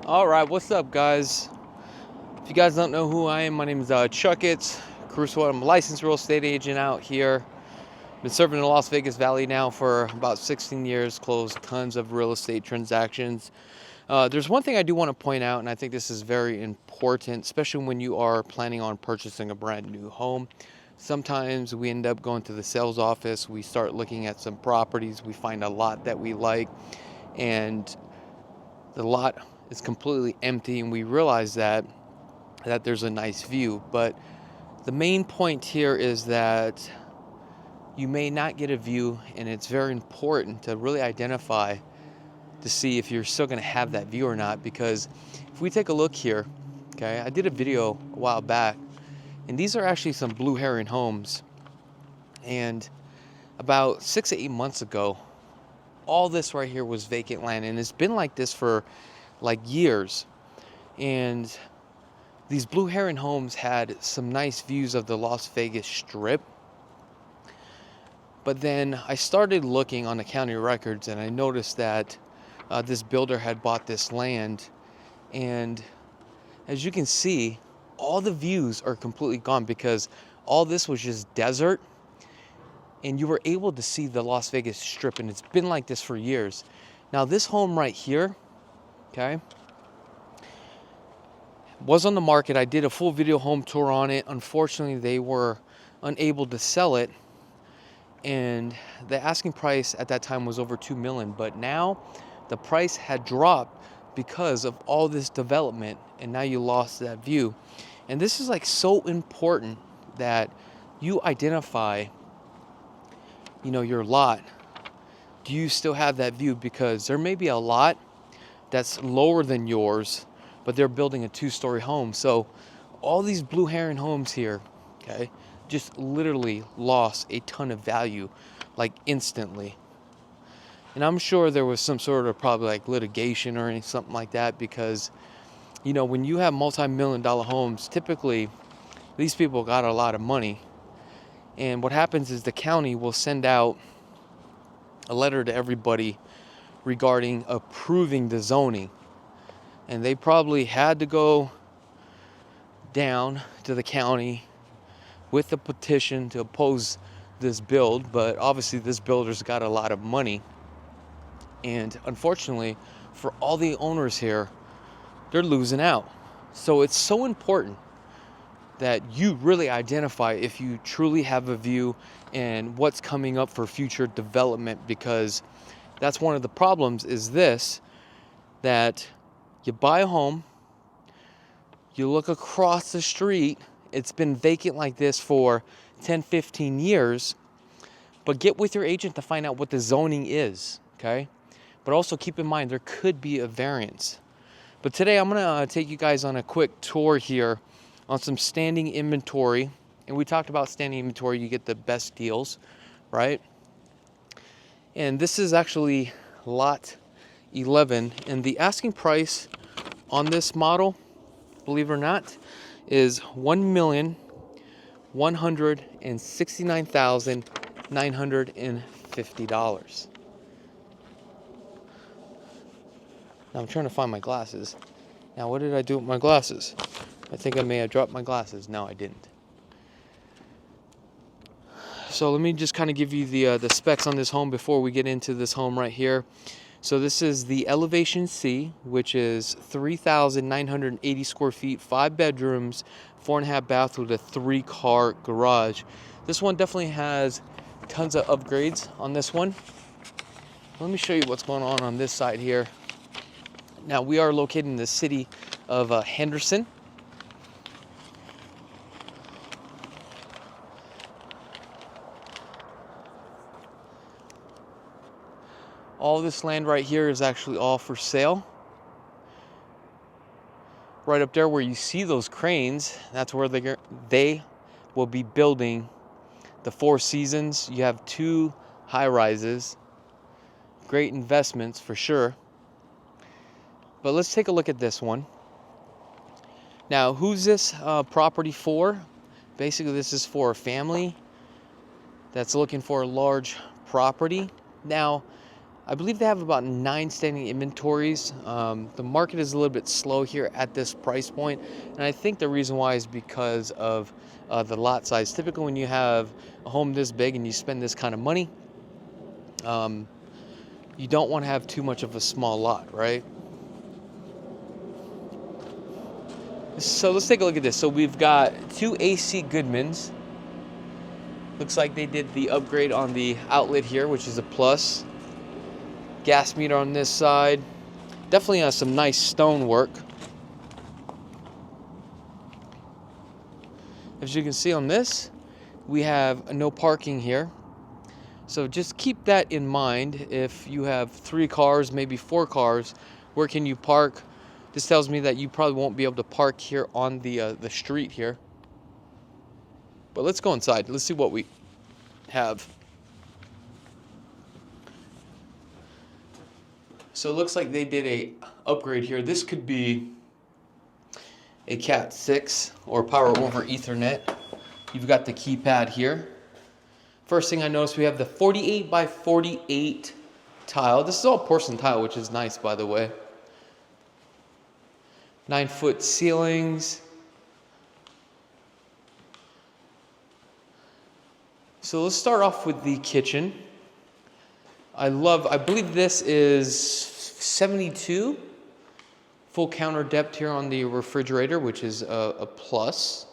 All right, what's up, guys? If you guys don't know who I am, my name is Chakits Krulsawat. I'm a licensed real estate agent out here. Been serving in the Las Vegas Valley now for about 16 years, closed tons of real estate transactions. There's one thing I do want to point out, and I think this is very important, especially when you are planning on purchasing a brand new home. Sometimes we end up going to the sales office, we start looking at some properties, we find a lot that we like, and the lot is completely empty, and we realize that there's a nice view. But the main point here is that you may not get a view, and it's very important to really identify to see if you're still going to have that view or not. Because if we take a look here, okay, I did a video a while back, and these are actually some blue heron homes. And about 6 to 8 months ago, all this right here was vacant land, and it's been like this for like years. And these blue heron homes had some nice views of the Las Vegas Strip. But then I started looking on the county records, and I noticed that this builder had bought this land, and as you can see, all the views are completely gone because all this was just desert, and you were able to see the Las Vegas Strip, and it's been like this for years. Now this home right here, okay, was on the market. I did a full video home tour on it. Unfortunately, they were unable to sell it, and the asking price at that time was over $2 million. But now the price had dropped because of all this development, and now you lost that view. And this is like so important that you identify, you know, your lot. Do you still have that view? Because there may be a lot that's lower than yours, but they're building a 2-story home. So all these blue heron homes here, okay, just literally lost a ton of value, like instantly. And I'm sure there was some sort of probably like litigation or something like that, because, you know, when you have multi-million-dollar homes, typically these people got a lot of money. And what happens is the county will send out a letter to everybody regarding approving the zoning. And they probably had to go down to the county with a petition to oppose this build. But obviously this builder's got a lot of money. And unfortunately, for all the owners here, they're losing out. So it's so important that you really identify if you truly have a view and what's coming up for future development. Because that's one of the problems, is this, that you buy a home, you look across the street, it's been vacant like this for 10, 15 years, but get with your agent to find out what the zoning is, okay? But also keep in mind, there could be a variance. But today I'm gonna take you guys on a quick tour here on some standing inventory. And we talked about standing inventory, you get the best deals, right? And this is actually lot 11, and the asking price on this model, believe it or not, is $1,169,950. Now I'm trying to find my glasses. Now what did I do with my glasses? I think I may have dropped my glasses. No, I didn't. So let me just kind of give you the specs on this home before we get into this home right here. So this is the Elevation C, which is 3,980 square feet, 5 bedrooms, 4.5 baths with a 3-car garage. This one definitely has tons of upgrades on this one. Let me show you what's going on this side here. Now we are located in the city of Henderson. All this land right here is actually all for sale. Right up there where you see those cranes, that's where they will be building the Four Seasons. You have 2 high-rises. Great investments for sure. But let's take a look at this one. Now, who's this property for? Basically, this is for a family that's looking for a large property. Now, I believe they have about 9 standing inventories. The market is a little bit slow here at this price point, and I think the reason why is because of the lot size. Typically, when you have a home this big and you spend this kind of money, you don't want to have too much of a small lot, right? So let's take a look at this. So we've got 2 AC Goodmans. Looks like they did the upgrade on the outlet here, which is a plus. Gas meter on this side. Definitely has some nice stone work. As you can see on this, we have no parking here. So just keep that in mind. If you have 3 cars, maybe 4 cars, where can you park? This tells me that you probably won't be able to park here on the street here. But let's go inside. Let's see what we have. So it looks like they did a upgrade here. This could be a Cat 6 or power over Ethernet. You've got the keypad here. First thing I noticed, we have the 48 by 48 tile. This is all porcelain tile, which is nice, by the way. 9-foot ceilings. So let's start off with the kitchen. I believe this is 72. Full counter depth here on the refrigerator, which is a plus.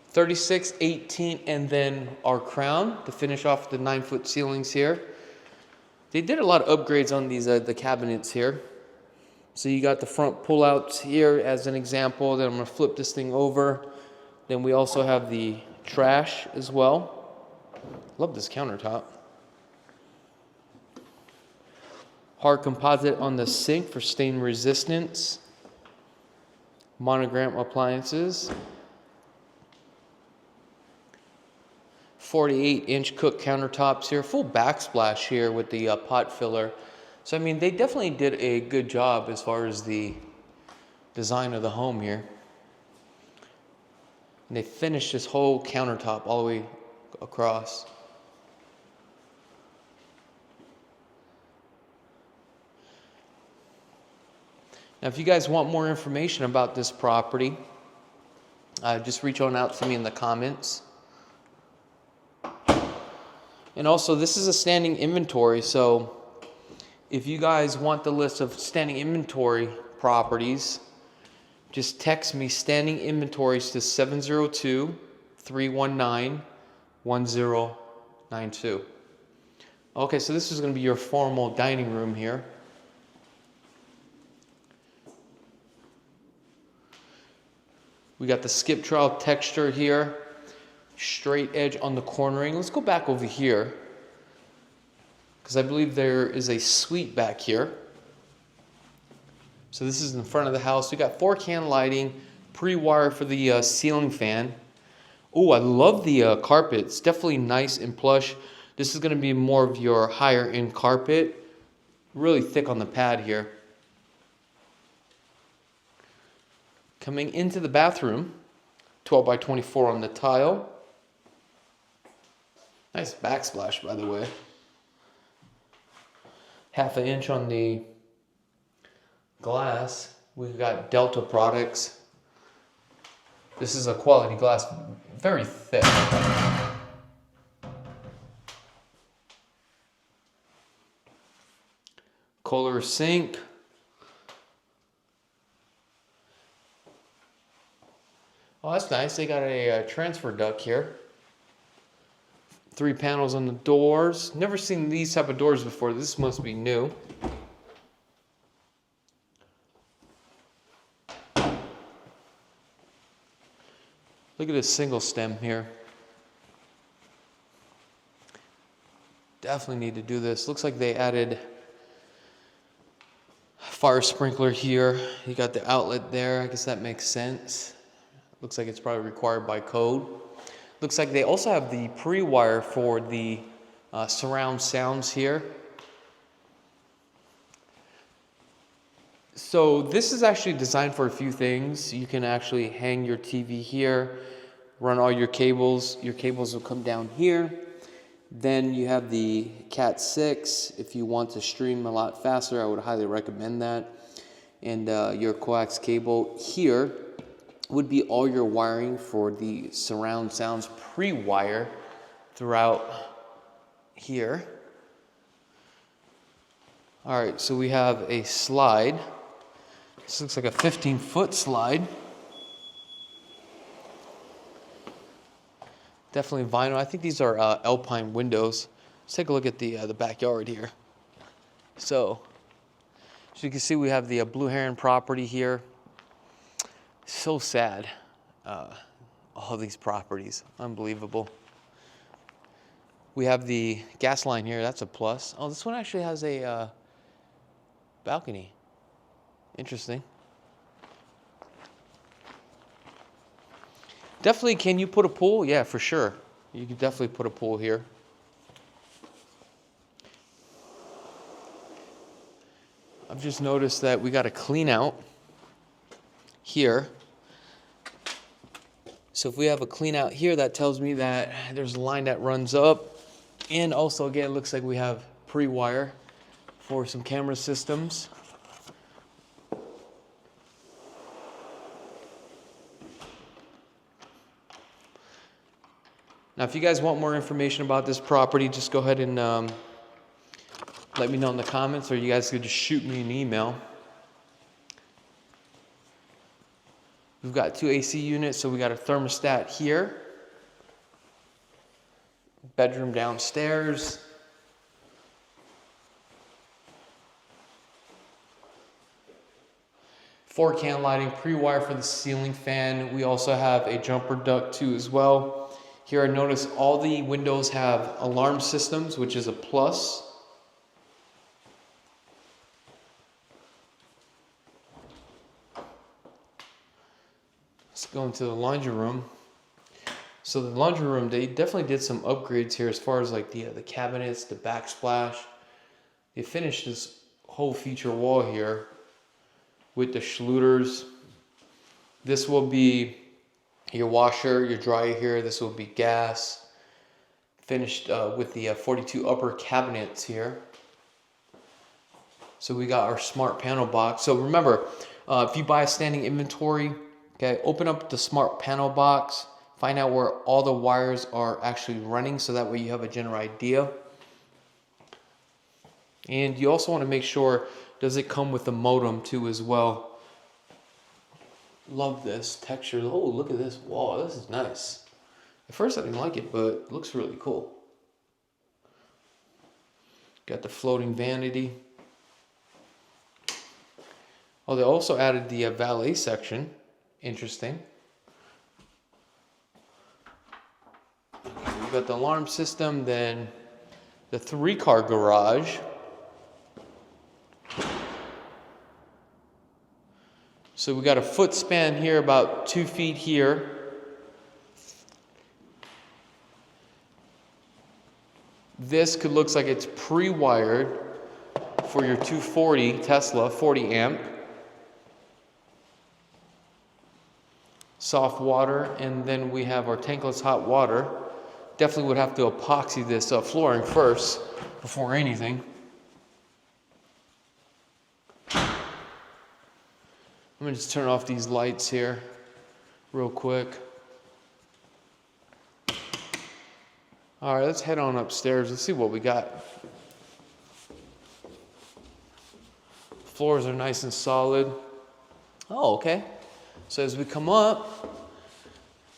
36, 18, and then our crown to finish off the 9-foot ceilings here. They did a lot of upgrades on these the cabinets here. So you got the front pullouts here as an example. Then I'm going to flip this thing over. Then we also have the trash as well. Love this countertop. Hard composite on the sink for stain resistance. Monogram appliances. 48-inch cook countertops here. Full backsplash here with the pot filler. So, I mean, they definitely did a good job as far as the design of the home here. And they finished this whole countertop all the way across. Now, if you guys want more information about this property, just reach on out to me in the comments. And also, this is a standing inventory, so if you guys want the list of standing inventory properties, just text me standing inventories to 702-319-1092. Okay, so this is going to be your formal dining room here. We got the skip trowel texture here. Straight edge on the cornering. Let's go back over here, because I believe there is a suite back here. So this is in front of the house. We got 4-can lighting, pre-wire for the ceiling fan. Oh, I love the carpet. It's definitely nice and plush. This is going to be more of your higher end carpet. Really thick on the pad here. Coming into the bathroom, 12 by 24 on the tile. Nice backsplash, by the way. 1/2 inch on the glass. We've got Delta products. This is a quality glass, very thick. Kohler sink. Oh, that's nice. They got a transfer duct here. 3 panels on the doors. Never seen these type of doors before. This must be new. Look at this single stem here. Definitely need to do this. Looks like they added fire sprinkler here. You got the outlet there. I guess that makes sense. Looks like it's probably required by code. Looks like they also have the pre-wire for the surround sounds here. So this is actually designed for a few things. You can actually hang your TV here, run all your cables. Your cables will come down here. Then you have the Cat 6. If you want to stream a lot faster, I would highly recommend that. And your coax cable here would be all your wiring for the surround sounds pre-wire throughout here. All right, so we have a slide. This looks like a 15-foot slide. Definitely vinyl. I think these are Alpine windows. Let's take a look at the backyard here. So you can see we have the Blue Heron property here. So sad. All these properties, unbelievable. We have the gas line here. That's a plus. Oh, this one actually has a balcony. Interesting. Definitely, can you put a pool? Yeah, for sure. You could definitely put a pool here. I've just noticed that we got a clean out here. So if we have a clean out here, that tells me that there's a line that runs up. And also, again, it looks like we have pre-wire for some camera systems. Now, if you guys want more information about this property, just go ahead and let me know in the comments, or you guys could just shoot me an email. We've got 2 AC units, so we got a thermostat here. Bedroom downstairs. Four can lighting, pre-wire for the ceiling fan. We also have a jumper duct too as well. Here I notice all the windows have alarm systems, which is a plus. Let's go into the laundry room. So the laundry room, they definitely did some upgrades here as far as like the cabinets, the backsplash. They finished this whole feature wall here with the Schluters. This will be your washer, your dryer here. This will be gas. Finished with the 42 upper cabinets here. So we got our smart panel box. So remember, if you buy a standing inventory, okay, open up the smart panel box, find out where all the wires are actually running, so that way you have a general idea. And you also want to make sure, does it come with a modem too as well? Love this texture. Oh, look at this wall. This is nice. At first I didn't like it, but it looks really cool. Got the floating vanity. Oh, they also added the valet section. Interesting. We've got the alarm system, then the 3-car garage. So we got a foot span here, about 2 feet here. This could looks like it's pre-wired for your 240 Tesla 40 amp. Soft water, and then we have our tankless hot water. Definitely would have to epoxy this flooring first before anything. I'm going to just turn off these lights here real quick. All right, let's head on upstairs. Let's see what we got. Floors are nice and solid. Oh, okay. So as we come up,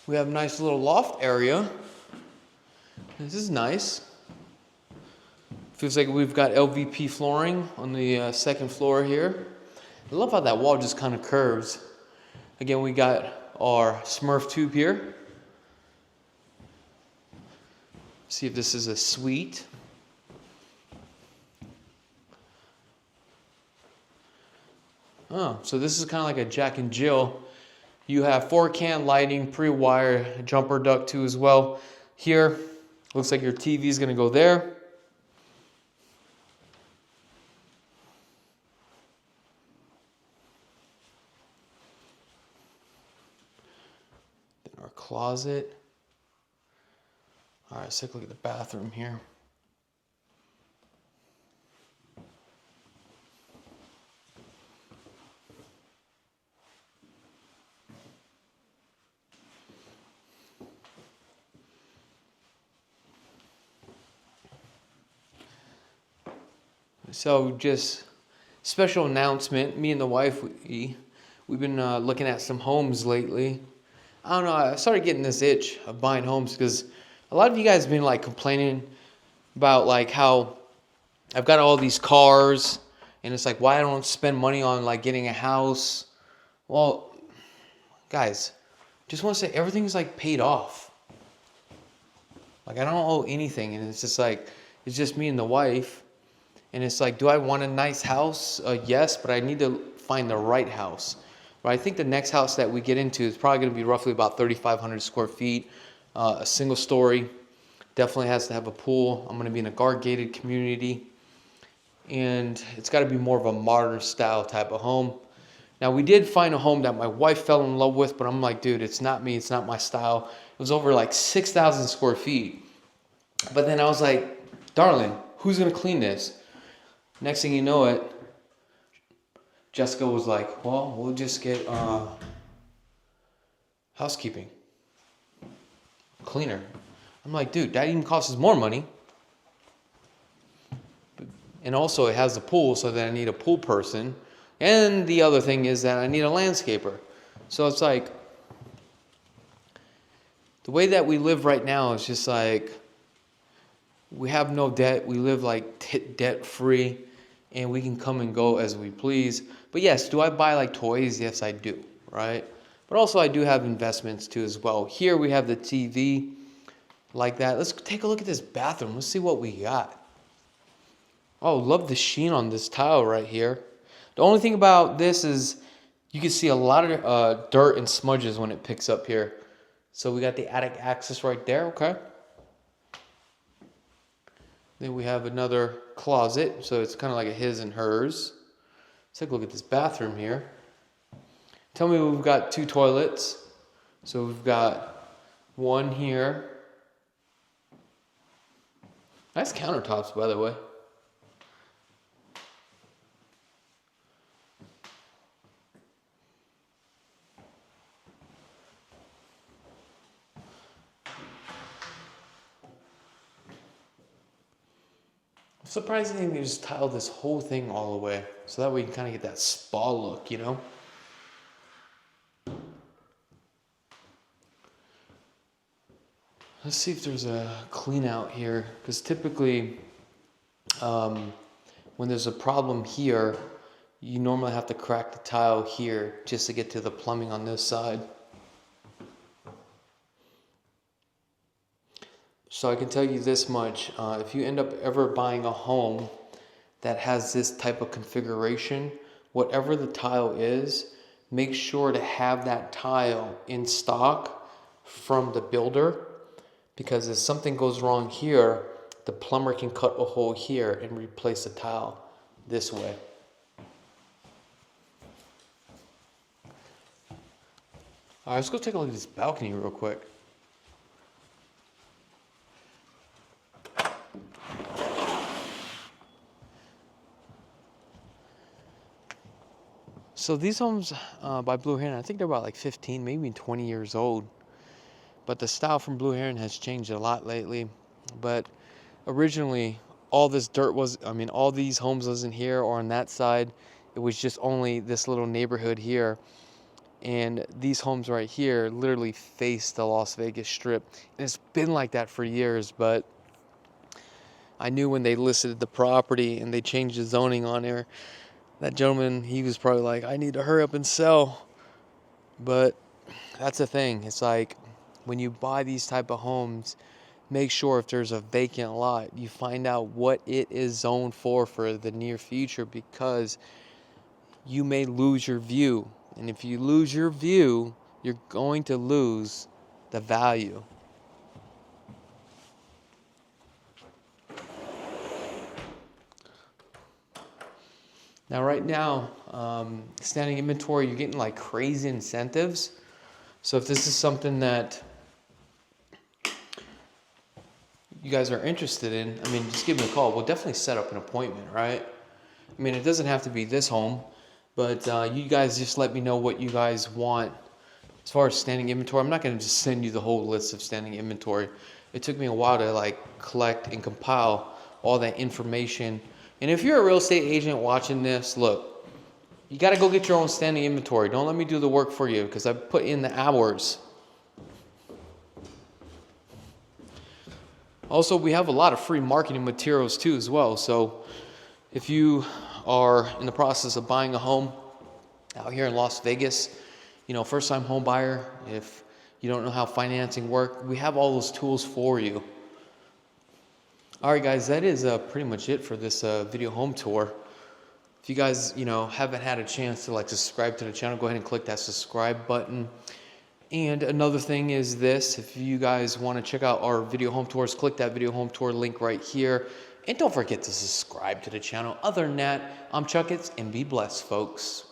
we have a nice little loft area. This is nice. Feels like we've got LVP flooring on the second floor here. I love how that wall just kind of curves. Again, we got our Smurf tube here. See if this is a suite. Oh, so this is kind of like a Jack and Jill. You have 4-can lighting, pre-wire, jumper duct too as well. Here, looks like your TV is going to go there. Then our closet. All right, let's take a look at the bathroom here. So just special announcement, me and the wife, we've been looking at some homes lately. I don't know, I started getting this itch of buying homes because a lot of you guys have been like complaining about like how I've got all these cars and it's like why I don't spend money on like getting a house. Well, guys, just want to say everything's like paid off. Like I don't owe anything, and it's just like it's just me and the wife. And it's like, do I want a nice house? Yes, but I need to find the right house. But I think the next house that we get into is probably going to be roughly about 3,500 square feet, a single story. Definitely has to have a pool. I'm going to be in a guard-gated community. And it's got to be more of a modern style type of home. Now, we did find a home that my wife fell in love with, but I'm like, dude, it's not me. It's not my style. It was over like 6,000 square feet. But then I was like, darling, who's going to clean this? Next thing you know it, Jessica was like, well, we'll just get housekeeping, cleaner. I'm like, dude, that even costs us more money. And also it has the pool, so then I need a pool person. And the other thing is that I need a landscaper. So it's like, the way that we live right now is just like, we have no debt. We live like debt free. And we can come and go as we please. But yes, do I buy like toys? Yes, I do, right? But also I do have investments too as well. Here we have the TV like that. Let's take a look at this bathroom. Let's see what we got. Oh, love the sheen on this tile right here. The only thing about this is you can see a lot of dirt and smudges when it picks up here. So we got the attic access right there, okay. Then we have another closet, so it's kind of like a his and hers. Let's take a look at this bathroom here. Tell me we've got 2 toilets. So we've got one here. Nice countertops, by the way. Surprisingly, they just tiled this whole thing all the way, so that way you can kind of get that spa look, you know? Let's see if there's a clean out here, because typically when there's a problem here, you normally have to crack the tile here just to get to the plumbing on this side. So I can tell you this much, if you end up ever buying a home that has this type of configuration, whatever the tile is, make sure to have that tile in stock from the builder, because if something goes wrong here, the plumber can cut a hole here and replace the tile this way. All right, let's go take a look at this balcony real quick. So these homes by Blue Heron, I think they're about like 15, maybe 20 years old. But the style from Blue Heron has changed a lot lately. But originally, all this dirt was, all these homes wasn't here or on that side. It was just only this little neighborhood here. And these homes right here literally face the Las Vegas Strip. And it's been like that for years, but I knew when they listed the property and they changed the zoning on there, that gentleman, he was probably like, I need to hurry up and sell. But that's the thing. It's like when you buy these type of homes, make sure if there's a vacant lot, you find out what it is zoned for the near future, because you may lose your view. And if you lose your view, you're going to lose the value. Now, right now, standing inventory, you're getting like crazy incentives. So if this is something that you guys are interested in, I mean, just give me a call. We'll definitely set up an appointment, right? I mean, it doesn't have to be this home, but you guys just let me know what you guys want as far as standing inventory. I'm not going to just send you the whole list of standing inventory. It took me a while to like collect and compile all that information. And if you're a real estate agent watching this, look, you got to go get your own standing inventory. Don't let me do the work for you, because I put in the hours. Also, we have a lot of free marketing materials too as well. So if you are in the process of buying a home out here in Las Vegas, you know, first time home buyer, if you don't know how financing works, we have all those tools for you. All right, guys, that is pretty much it for this video home tour. If you guys, you know, haven't had a chance to like subscribe to the channel, go ahead and click that subscribe button. And another thing is this, if you guys want to check out our video home tours, click that video home tour link right here. And don't forget to subscribe to the channel. Other than that, I'm Chakits, and be blessed, folks.